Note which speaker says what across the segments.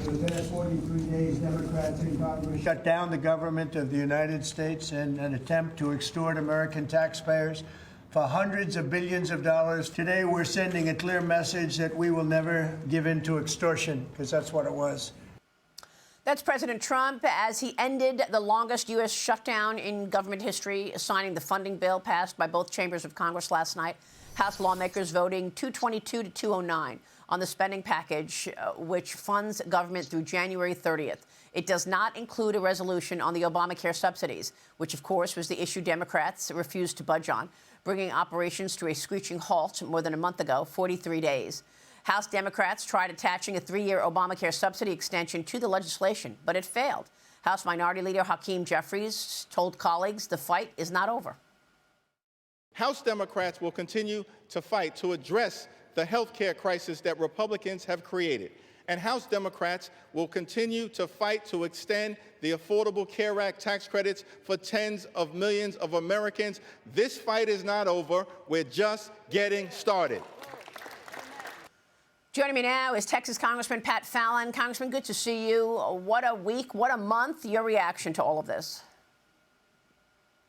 Speaker 1: Within 43 days, Democrats in Congress shut down the government of the United States in an attempt to extort American taxpayers for hundreds of billions of dollars. Today, we're sending a clear message that we will never give in to extortion, because that's what it was.
Speaker 2: That's President Trump as he ended the longest U.S. shutdown in government history, signing the funding bill passed by both chambers of Congress last night. House lawmakers voting 222 to 209 on the spending package, which funds government through January 30th. It does not include a resolution on the Obamacare subsidies, which, of course, was the issue Democrats refused to budge on, bringing operations to a screeching halt more than a month ago, 43 days. House Democrats tried attaching a 3-year Obamacare subsidy extension to the legislation, but it failed. House Minority Leader Hakeem Jeffries told colleagues the fight is not over.
Speaker 3: House Democrats will continue to fight to address the health care crisis that Republicans have created. And House Democrats will continue to fight to extend the Affordable Care Act tax credits for tens of millions of Americans. This fight is not over. We're just getting started.
Speaker 2: Joining me now is Texas Congressman Pat Fallon. Congressman, good to see you. What a week, what a month. Your reaction to all of this?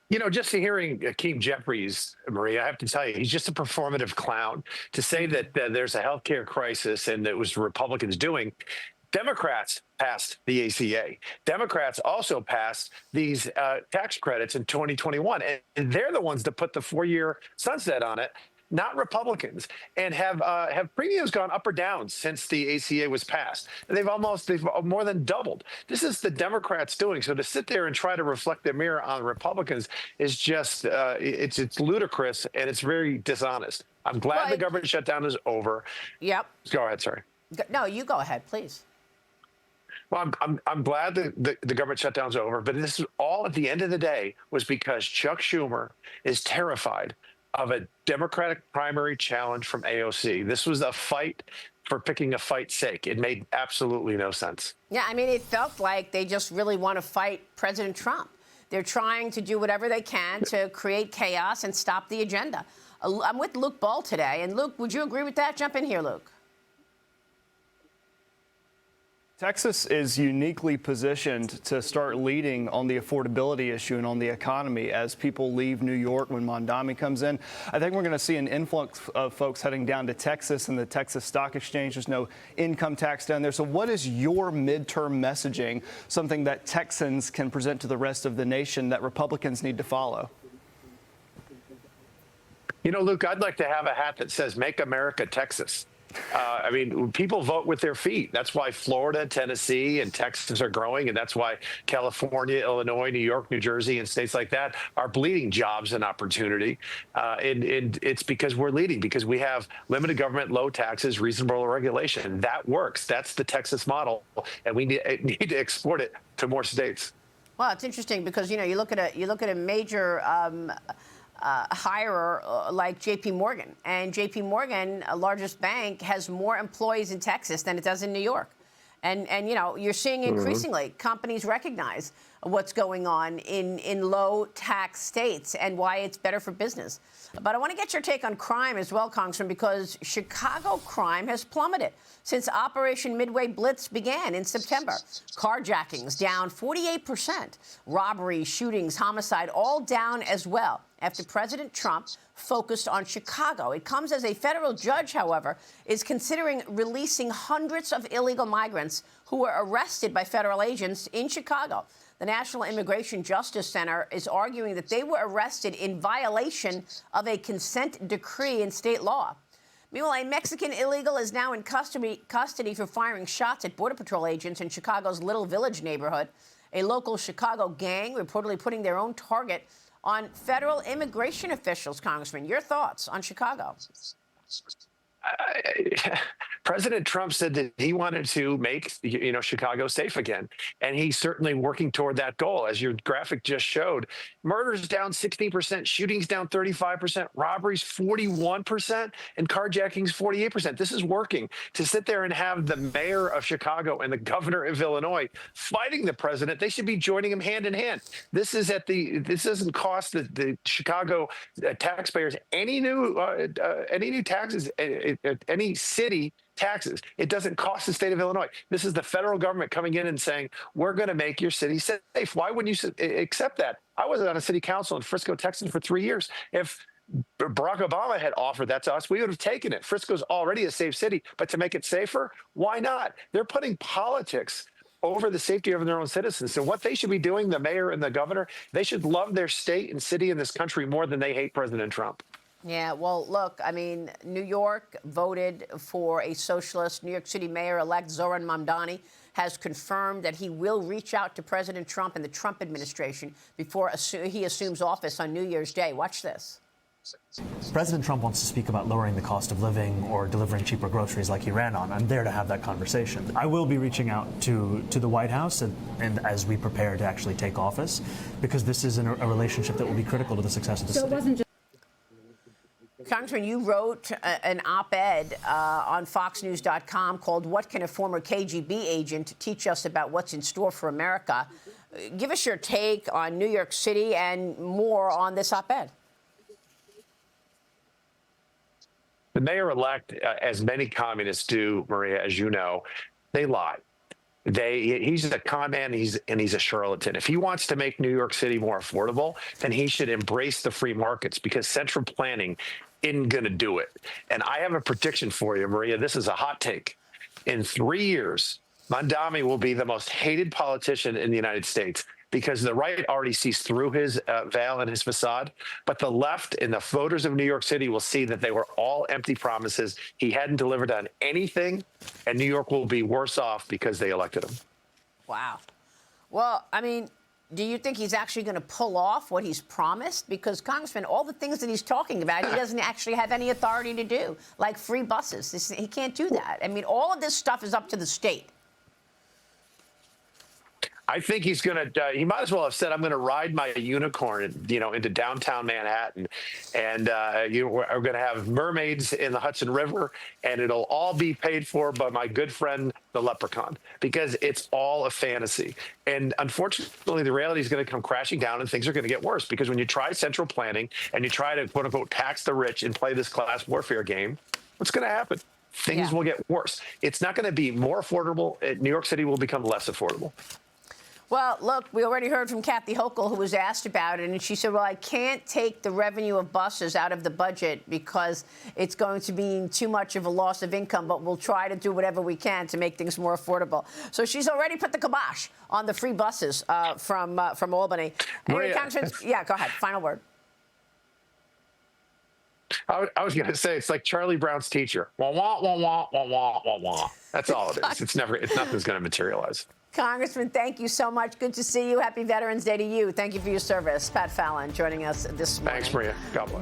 Speaker 4: You know, just hearing Hakeem Jeffries, Maria, I have to tell you, he's just a performative clown. To say that there's a healthcare crisis and it was Republicans doing, Democrats passed the ACA. Democrats also passed these tax credits in 2021, and they're the ones that put the 4-year sunset on it, not Republicans, and have premiums gone up or down since the ACA was passed? And they've more than doubled. This is the Democrats doing. So to sit there and try to reflect the mirror on Republicans is just it's ludicrous, and it's very dishonest. I'm glad the government shutdown is over.
Speaker 2: Yep.
Speaker 4: Go ahead. Sorry.
Speaker 2: No, you go ahead, please.
Speaker 4: Well, I'm glad the government shutdown's over, but this is all at the end of the day was because Chuck Schumer is terrified of a Democratic primary challenge from AOC. This was a fight for picking a fight's sake. It made absolutely no sense.
Speaker 2: Yeah, I mean, it felt like they just really want to fight President Trump. They're trying to do whatever they can to create chaos and stop the agenda. I'm with Luke Ball today. And Luke, would you agree with that? Jump in here, Luke.
Speaker 5: Texas is uniquely positioned to start leading on the affordability issue and on the economy as people leave New York when Mondami comes in. I think we're going to see an influx of folks heading down to Texas and the Texas Stock Exchange. There's no income tax down there. So what is your midterm messaging, something that Texans can present to the rest of the nation that Republicans need to follow?
Speaker 4: You know, Luke, I'd like to have a hat that says "Make America Texas." I mean, people vote with their feet. That's why Florida, Tennessee, and Texas are growing, and that's why California, Illinois, New York, New Jersey, and states like that are bleeding jobs and opportunity. And it's because we're leading, because we have limited government, low taxes, reasonable regulation. That works. That's the Texas model, and we need to export it to more states.
Speaker 2: Well, it's interesting because, you know, you look at a major hirer like J.P. Morgan. And J.P. Morgan, largest bank, has more employees in Texas than it does in New York. And you know, you're seeing increasingly companies recognize what's going on in low tax states and why it's better for business. But I want to get your take on crime as well, Congressman, because Chicago crime has plummeted since Operation Midway Blitz began in September. Carjackings down 48%. Robberies, shootings, homicide, all down as well after President Trump focused on Chicago. It comes as a federal judge, however, is considering releasing hundreds of illegal migrants who were arrested by federal agents in Chicago. The National Immigration Justice Center is arguing that they were arrested in violation of a consent decree in state law. Meanwhile, a Mexican illegal is now in custody for firing shots at Border Patrol agents in Chicago's Little Village neighborhood. A local Chicago gang reportedly putting their own target on federal immigration officials. Congressman, your thoughts on Chicago?
Speaker 4: President Trump said that he wanted to make, you know, Chicago safe again, and he's certainly working toward that goal. As your graphic just showed, murders down 16%, shootings down 35%, robberies 41%, and carjackings 48%. This is working. To sit there and have the mayor of Chicago and the governor of Illinois fighting the president, they should be joining him hand in hand. This doesn't cost the Chicago taxpayers any new taxes. Any city taxes. It doesn't cost the state of Illinois. This is the federal government coming in and saying, we're going to make your city safe. Why wouldn't you accept that? I was on a city council in Frisco, Texas for 3 years. If Barack Obama had offered that to us, we would have taken it. Frisco's already a safe city, but to make it safer, why not? They're putting politics over the safety of their own citizens. So what they should be doing, the mayor and the governor, they should love their state and city in this country more than they hate President Trump.
Speaker 2: Yeah, well, look, I mean, New York voted for a socialist. New York City Mayor-elect Zoran Mamdani has confirmed that he will reach out to President Trump and the Trump administration before he assumes office on New Year's Day. Watch this.
Speaker 6: President Trump wants to speak about lowering the cost of living or delivering cheaper groceries like he ran on. I'm there to have that conversation. I will be reaching out to the White House and as we prepare to actually take office, because this is a relationship that will be critical to the success of the city.
Speaker 2: Congressman, you wrote an op-ed on FoxNews.com called "What Can a Former KGB Agent Teach Us About What's in Store for America?" Give us your take on New York City and more on this op-ed.
Speaker 4: The mayor-elect, as many communists do, Maria, as you know, they lie. He's a con man, and he's a charlatan. If he wants to make New York City more affordable, then he should embrace the free markets, because central planning isn't going to do it. And I have a prediction for you, Maria. This is a hot take. In 3 years, Mamdani will be the most hated politician in the United States, because the right already sees through his veil and his facade. But the left and the voters of New York City will see that they were all empty promises. He hadn't delivered on anything, and New York will be worse off because they elected him.
Speaker 2: Wow. Well, I mean, do you think he's actually going to pull off what he's promised? Because, Congressman, all the things that he's talking about, he doesn't actually have any authority to do, like free buses. He can't do that. I mean, all of this stuff is up to the state.
Speaker 4: I think he's going to, he might as well have said, I'm going to ride my unicorn, into downtown Manhattan. And we're going to have mermaids in the Hudson River, and it'll all be paid for by my good friend, the leprechaun, because it's all a fantasy. And unfortunately, the reality is going to come crashing down, and things are going to get worse, because when you try central planning and you try to, quote unquote, tax the rich and play this class warfare game, what's going to happen? Things will get worse. It's not going to be more affordable. New York City will become less affordable.
Speaker 2: Well, look, we already heard from Kathy Hochul, who was asked about it, and she said, well, I can't take the revenue of buses out of the budget because it's going to mean too much of a loss of income, but we'll try to do whatever we can to make things more affordable. So she's already put the kibosh on the free buses from Albany. Anyway, yeah, go ahead. Final word.
Speaker 4: I was going to say, it's like Charlie Brown's teacher. Wah, wah, wah, wah, wah, wah, wah, wah. That's all it is. Nothing's going to materialize.
Speaker 2: Congressman, thank you so much. Good to see you. Happy Veterans Day to you. Thank you for your service. Pat Fallon joining us this morning.
Speaker 4: Thanks, Maria. God bless.